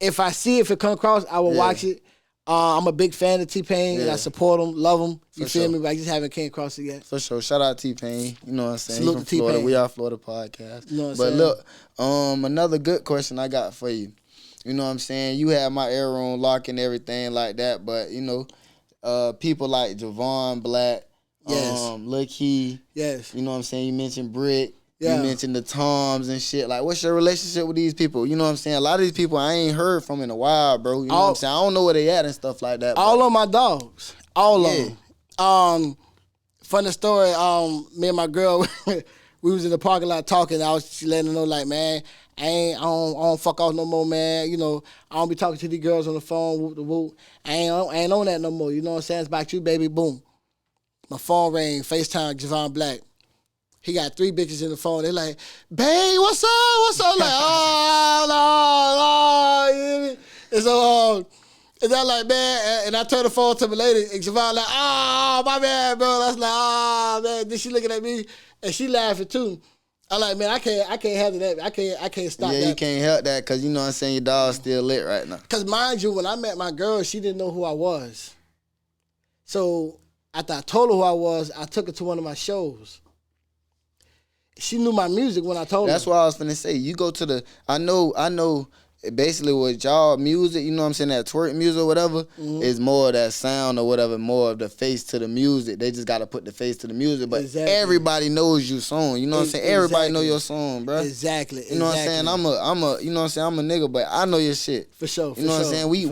If I see it come across, I will watch it. I'm a big fan of T-Pain, and I support him, love him. You feel me? But I just haven't came across it yet. For sure. Shout out T-Pain. You know what I'm saying? Salute to T-Pain. Florida. We are Florida podcast. You know what I'm saying? But look, another good question I got for you. You know what I'm saying? You had my ear on lock and everything like that, but people like Javon Black, Lil Key. Yes. You know what I'm saying? You mentioned Brick. Yeah. You mentioned the Toms and shit. Like, what's your relationship with these people? You know what I'm saying? A lot of these people I ain't heard from in a while, bro. You know what I'm saying? I don't know where they at and stuff like that. All of my dogs. All of them. Funny story, me and my girl, we was in the parking lot talking. I was letting her know, like, man, I don't fuck off no more, man. I don't be talking to these girls on the phone, whoop the whoop. I ain't on that no more. You know what I'm saying? It's about you, baby. Boom. My phone rang, FaceTime, Javon Black. He got 3 bitches in the phone. They like, babe, what's up? What's up? Like, oh. And so, and I'm like, man, and I turned the phone to my lady, and Javon like, oh, my man, bro. I was like, oh, man. Then she looking at me, and she laughing too. I'm like, man, I can't handle that. I can't stop that. Yeah, you can't help that because you know what I'm saying, your dog's still lit right now. Because mind you, when I met my girl, she didn't know who I was. So after I told her who I was, I took her to one of my shows. She knew my music when I told her. That's what I was finna say. You go to the, I know basically with y'all music, you know what I'm saying, that twerk music or whatever, is more of that sound or whatever, more of the face to the music. They just got to put the face to the music. But everybody knows your song. You know what I'm saying? Everybody know your song, bro. Exactly. You know what I'm saying? I'm a, you know what I'm saying? I'm a nigga, but I know your shit. For sure. You know what I'm saying? We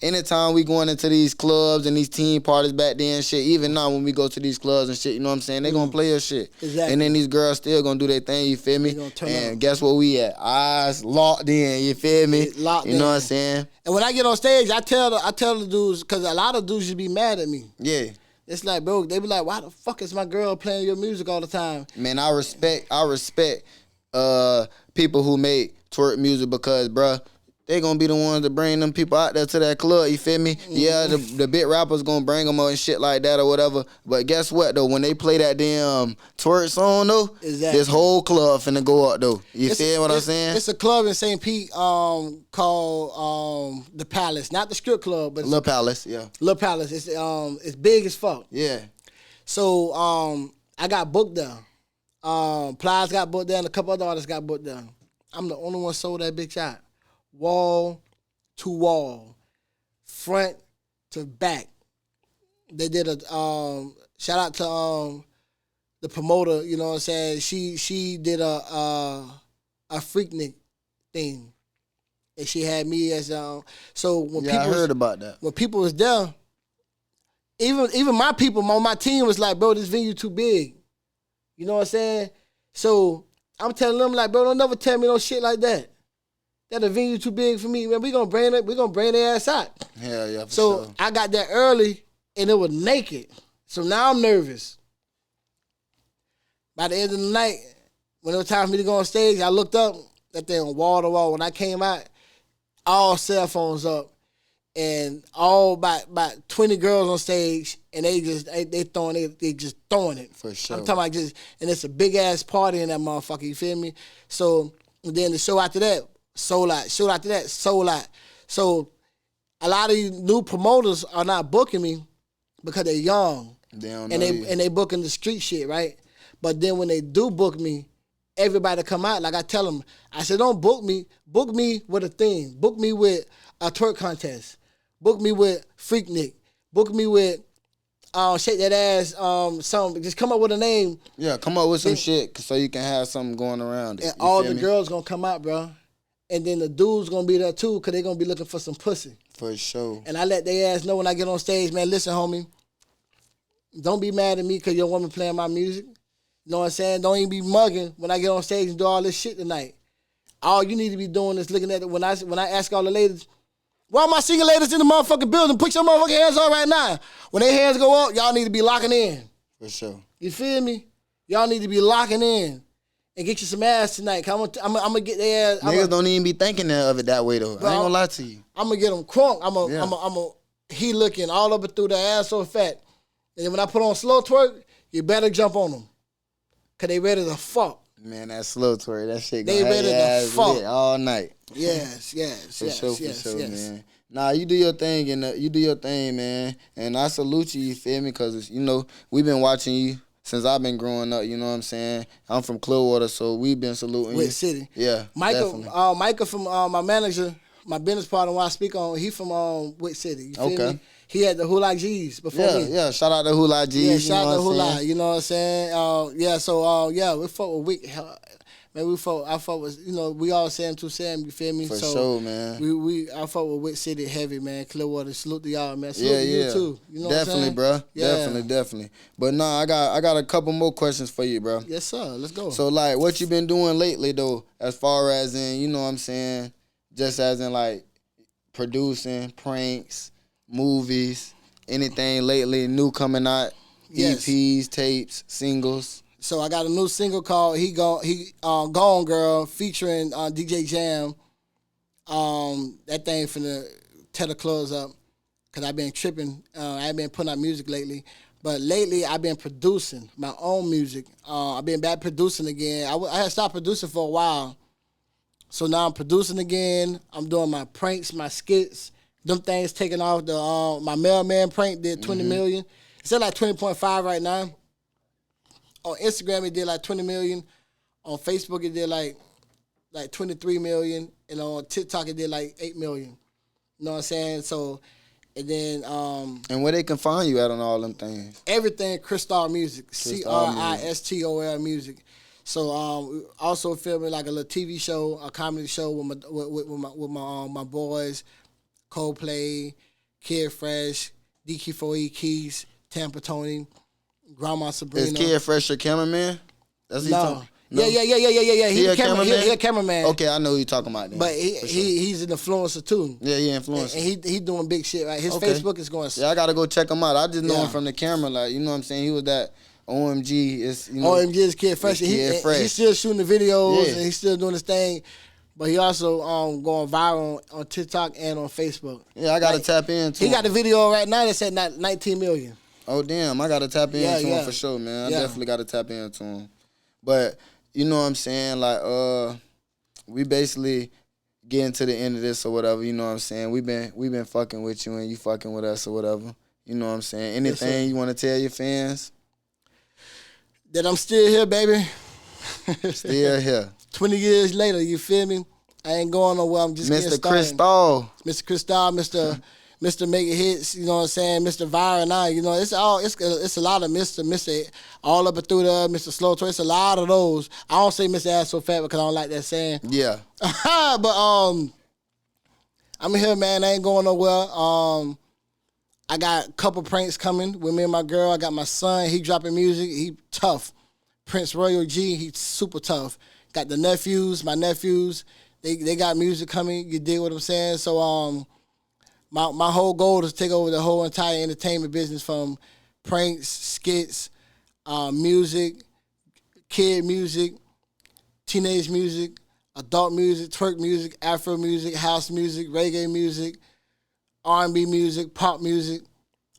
anytime we going into these clubs and these teen parties back then and shit, even now when we go to these clubs and shit, you know what I'm saying? They gonna play your shit. Exactly. And then these girls still gonna do their thing, you feel me? And guess what we at? Eyes locked in, you feel me? Locked in. You know what I'm saying? And when I get on stage, I tell the dudes, because a lot of dudes just be mad at me. Yeah. It's like, bro, they be like, why the fuck is my girl playing your music all the time? Man, I respect people who make twerk music because, bruh, they gonna be the ones to bring them people out there to that club, you feel me? Mm-hmm. Yeah, the big rappers gonna bring them up and shit like that or whatever. But guess what, though? When they play that damn twerk song, though, this whole club finna go up, though. You feel what I'm saying? It's a club in St. Pete called The Palace. Not the strip club, but Lil Palace, yeah. Lil Palace. It's big as fuck. Yeah. So I got booked there. Plies got booked there and a couple other artists got booked there. I'm the only one sold that bitch out. Wall to wall, front to back. They did a shout out to the promoter. You know what I'm saying? She did a Freaknik thing, and she had me as So when people I heard about that. When people was there, even my people on my team was like, bro, this venue too big. You know what I'm saying? So I'm telling them like, bro, don't never tell me no shit like that. That the venue too big for me, man. We gonna bring their ass out. Hell yeah, for so sure. I got there early and it was naked. So now I'm nervous. By the end of the night, when it was time for me to go on stage, I looked up, that thing wall to wall. When I came out, all cell phones up. And all about 20 girls on stage, and they just throwing it. For sure. I'm talking about and it's a big ass party in that motherfucker, you feel me? So then the show after that, sold out. Show after that, sold out. So a lot of these new promoters are not booking me because they're young. They don't and know they booking the street shit, right? But then when they do book me, everybody come out. Like I tell them, I said, don't book me. Book me with a theme. Book me with a twerk contest. Book me with Freaknik. Book me with Shake That Ass. Something. Just come up with a name. Yeah, come up with some shit so you can have something going around it. And all the girls gonna come out, bro. And then the dudes gonna be there too, cause they gonna be looking for some pussy. For sure. And I let their ass know when I get on stage, man, listen, homie, don't be mad at me cause your woman playing my music. You know what I'm saying? Don't even be mugging when I get on stage and do all this shit tonight. All you need to be doing is looking at it when I ask all the ladies, why are my single ladies in the motherfucking building? Put your motherfucking hands on right now. When their hands go up, y'all need to be locking in. For sure. You feel me? Y'all need to be locking in. And get you some ass tonight. I'm gonna get their ass. Niggas don't even be thinking of it that way though. Bro, I ain't gonna lie to you. I'm gonna get them crunk. I'm he looking all over through the ass so fat. And then when I put on slow twerk, you better jump on them. Cause they ready to fuck. Man, that slow twerk, that shit they gonna ready have to fuck all night. Yes. For sure, man. Nah, you do your thing, and you do your thing, man. And I salute you, you feel me? Cause we've been watching you since I've been growing up, you know what I'm saying? I'm from Clearwater, so we've been saluting Wick you. City. Yeah, Micah from my manager, my business partner when I speak on, he from Wick City. You feel me? He had the Hula G's before me. Yeah, shout out to Hula G's. Yeah, shout out to Hula, you know what I'm saying? We fuck with Wick. Man, I fuck with, we all Sam to Sam, you feel me? For sure, man. I fuck with Wick City heavy, man. Clearwater, salute to y'all, man. Salute to you too. You know definitely, what I'm saying? Bro. Yeah. Definitely. But nah, I got a couple more questions for you, bro. Yes, sir. Let's go. So like, what you been doing lately though, as far as in, you know what I'm saying, just as in like producing, pranks, movies, anything lately new coming out, EPs, tapes, singles. So I got a new single called Gone Girl featuring DJ Jam. That thing finna tear the clubs up because I've been tripping. I ain't been putting out music lately. But lately I've been producing my own music. I've been back producing again. I had stopped producing for a while. So now I'm producing again. I'm doing my pranks, my skits. Them things taking off. My mailman prank did 20 million. It's at like 20.5 right now. On Instagram, it did like 20 million. On Facebook, it did like 23 million. And on TikTok, it did like 8 million. You know what I'm saying? So, and then... and where they can find you at on all them things? Everything Cristol Music. Cristol Music. So, also filming like a little TV show, a comedy show with my boys, Coldplay, Kid Fresh, DK4E Keys, Tampa Tony, Grandma Sabrina. Is Kid Fresh your cameraman? No. Yeah. He a cameraman. Okay, I know who you're talking about then. But he's an influencer too. Yeah, he influencer. And he doing big shit, right? His Facebook is going... Yeah, I gotta go check him out. I just know him from the camera, like, you know what I'm saying? He was that OMG. OMG is Kid Fresh. He's still shooting the videos and he's still doing his thing. But he also going viral on TikTok and on Facebook. Yeah, I gotta tap into him. He got a video right now that's at 19 million. Oh, damn. I got to tap into him for sure, man. I definitely got to tap into him. But, you know what I'm saying? Like, we basically getting to the end of this or whatever, you know what I'm saying? We been fucking with you and you fucking with us or whatever. You know what I'm saying? Anything you want to tell your fans? That I'm still here, baby. Still here. 20 years later, you feel me? I ain't going nowhere. I'm just getting started. Mr. Cristol, Mr. Make It Hits, you know what I'm saying? Mr. Viral now, you know, it's a lot of Mr. all up and through there, Mr. Slow Toy. It's a lot of those. I don't say Mr. Ass So Fat because I don't like that saying. Yeah. But I'm here, man. I ain't going nowhere. I got a couple pranks coming with me and my girl. I got my son. He dropping music. He tough. Prince Royal G, he's super tough. Got the nephews, my nephews. They got music coming. You dig what I'm saying? So my whole goal is to take over the whole entire entertainment business from pranks, skits, music, kid music, teenage music, adult music, twerk music, Afro music, house music, reggae music, R&B music, pop music.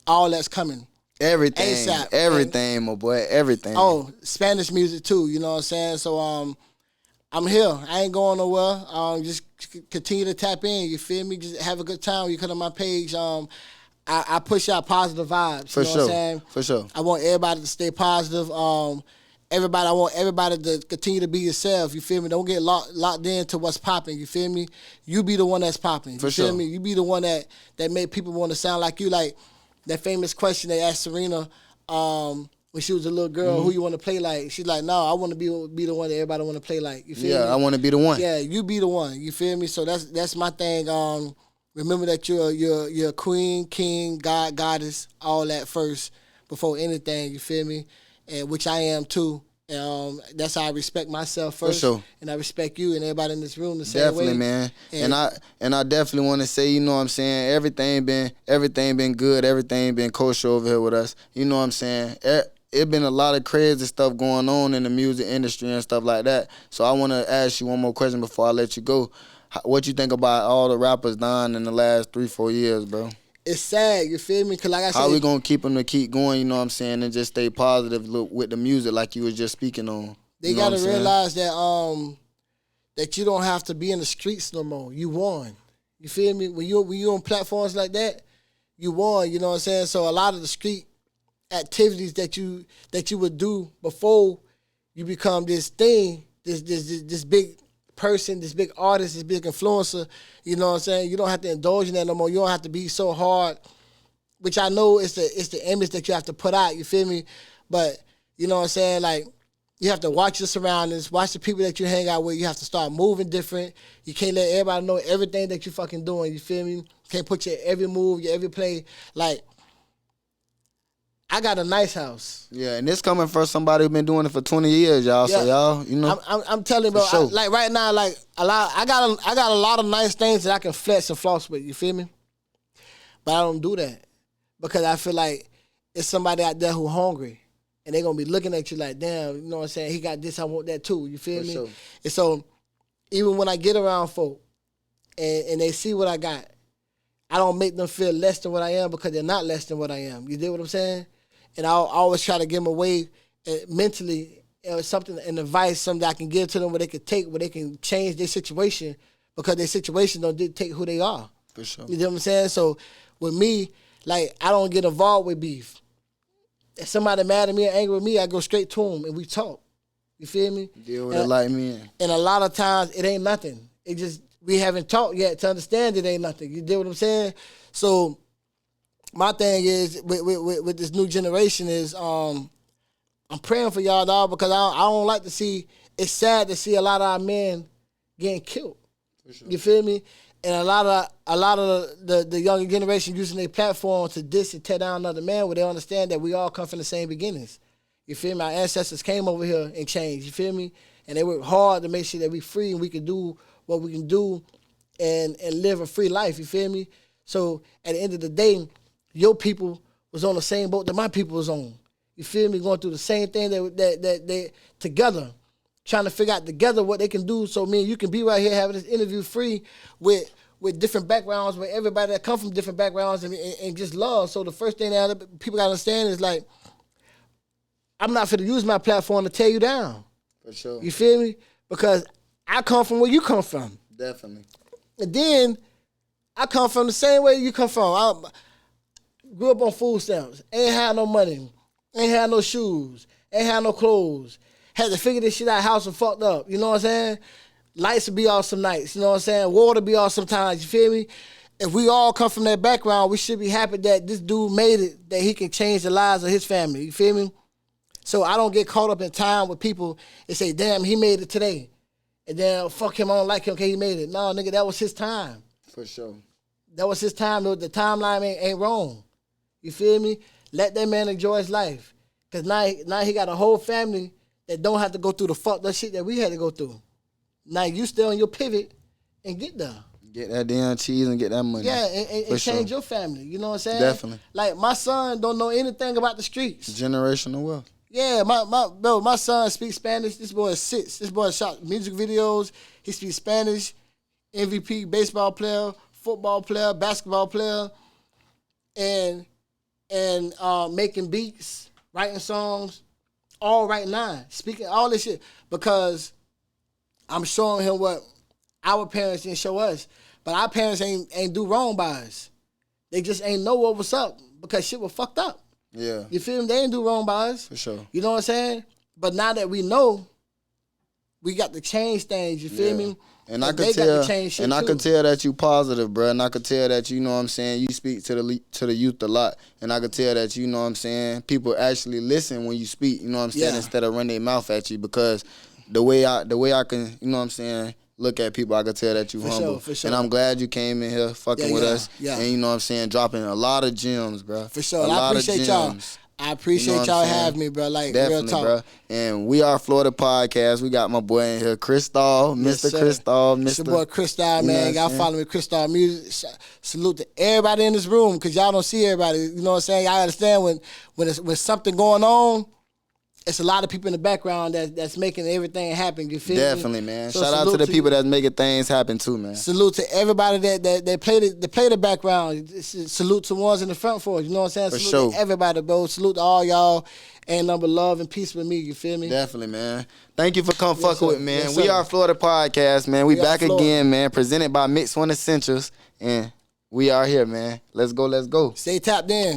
All that's coming. Everything. ASAP, everything, my boy. Everything. Oh, Spanish music too, you know what I'm saying? So I'm here. I ain't going nowhere. Just continue to tap in, you feel me? Just have a good time. You come on my page. I push out positive vibes. For you know sure. What I'm saying? For sure. I want everybody to stay positive. I want everybody to continue to be yourself. You feel me? Don't get locked into what's popping. You feel me? You be the one that's popping. You feel me? You be the one that make people want to sound like you. Like that famous question they asked Serena when she was a little girl, who you want to play like? She's like, no, I want to be the one that everybody want to play like. You feel me? Yeah, I want to be the one. Yeah, you be the one. You feel me? So that's my thing. Remember that you're a queen, king, god, goddess, all that first before anything. You feel me? And which I am too. That's how I respect myself first, and I respect you and everybody in this room the same way. Definitely, man. And I definitely want to say, you know what I'm saying, everything been good, everything been kosher over here with us. You know what I'm saying? It been a lot of crazy stuff going on in the music industry and stuff like that. So I want to ask you one more question before I let you go. What you think about all the rappers dying in the last 3-4 years, bro? It's sad, you feel me? Cause like I said, how we gonna keep them to keep going, you know what I'm saying, and just stay positive with the music like you was just speaking on? They gotta realize that that you don't have to be in the streets no more. You won. You feel me? When you on platforms like that, you won, you know what I'm saying? So a lot of the street activities that you would do before you become this thing, this big person, this big artist, this big influencer, you know what I'm saying? You don't have to indulge in that no more. You don't have to be so hard, which I know it's the image that you have to put out, you feel me? But, you know what I'm saying? Like, you have to watch your surroundings, watch the people that you hang out with. You have to start moving different. You can't let everybody know everything that you fucking doing, you feel me? You can't put your every move, your every play. Like, I got a nice house. Yeah, and this coming from somebody who been doing it for 20 years, y'all. Yeah. So y'all, you know, I'm telling you, bro. Like right now, like I got a lot of nice things that I can flex and floss with. You feel me? But I don't do that because I feel like it's somebody out there who hungry, and they gonna be looking at you like, damn, you know what I'm saying? He got this, I want that too. You feel me? Sure. And so even when I get around folk and they see what I got, I don't make them feel less than what I am because they're not less than what I am. You dig what I'm saying? And I always try to give them away mentally something, an advice, something I can give to them where they can take, where they can change their situation because their situation don't dictate who they are. For sure. You know what I'm saying? So with me, like, I don't get involved with beef. If somebody mad at me or angry with me, I go straight to them and we talk. You feel me? Deal with it like me. And a lot of times it ain't nothing. It just, we haven't talked yet to understand it ain't nothing. You deal what I'm saying? So my thing is with this new generation is I'm praying for y'all, dog, because I don't like to see. It's sad to see a lot of our men getting killed. For sure. You feel me? And a lot of the younger generation using their platform to diss and tear down another man, where they understand that we all come from the same beginnings. You feel me? Our ancestors came over here and changed. You feel me? And they worked hard to make sure that we free and we can do what we can do and live a free life. You feel me? So at the end of the day, your people was on the same boat that my people was on. You feel me? Going through the same thing that they together, trying to figure out together what they can do. So me and you can be right here having this interview free with different backgrounds, with everybody that come from different backgrounds and just love. So the first thing that people gotta understand is like, I'm not finna use my platform to tear you down. For sure. You feel me? Because I come from where you come from. Definitely. And then I come from the same way you come from. I grew up on food stamps. Ain't had no money. Ain't had no shoes. Ain't had no clothes. Had to figure this shit out. House was fucked up. You know what I'm saying? Lights would be off some nights. You know what I'm saying? Water be off sometimes. You feel me? If we all come from that background, we should be happy that this dude made it, that he can change the lives of his family. You feel me? So I don't get caught up in time with people and say, damn, he made it today. And then, fuck him, I don't like him, okay, he made it. No, nigga, that was his time. For sure. That was his time. The timeline ain't wrong. You feel me? Let that man enjoy his life. Because now he got a whole family that don't have to go through the fucked up shit that we had to go through. Now you stay on your pivot and get there. Get that damn cheese and get that money. Yeah, and change your family. You know what I'm saying? Definitely. Like, my son don't know anything about the streets. Generational wealth. Yeah, my son speaks Spanish. This boy is 6. This boy shot music videos. He speaks Spanish. MVP, baseball player, football player, basketball player, and making beats, writing songs, all right now, speaking all this shit, because I'm showing him what our parents didn't show us. But our parents ain't do wrong by us. They just ain't know what was up because shit was fucked up. Yeah. You feel me? They ain't do wrong by us. For sure. You know what I'm saying? But now that we know, we got to change things. You feel me? And I could tell, I could tell that you positive, bro. And I could tell that, you know what I'm saying, you speak to the youth a lot. And I could tell that, you know what I'm saying, people actually listen when you speak, you know what I'm saying, instead of run their mouth at you. Because the way I can, you know what I'm saying, look at people, I could tell that you humble. For sure. And I'm glad you came in here fucking with us. Yeah. And you know what I'm saying, dropping a lot of gems, bro. For sure. I appreciate y'all. I appreciate y'all having me, bro. Like, definitely, real talk. Bro. And we are Florida Podcast. We got my boy in here, Cristol, Mr. Cristol. It's your boy Cristol, man. Y'all follow me, Cristol Music. Salute to everybody in this room, because y'all don't see everybody. You know what I'm saying? Y'all understand when something going on, it's a lot of people in the background that's making everything happen. You feel me? Definitely, man. So shout out to the people that's making things happen too, man. Salute to everybody that play the background. Salute to ones in the front for us. You know what I'm saying? Salute to everybody, bro. Salute to all y'all. Ain't number love and peace with me. You feel me? Definitely, man. Thank you for coming fucking with me, man. We are Florida Podcast, man. We back again, man. Presented by Mix One Essentials, and we are here, man. Let's go. Stay tapped in.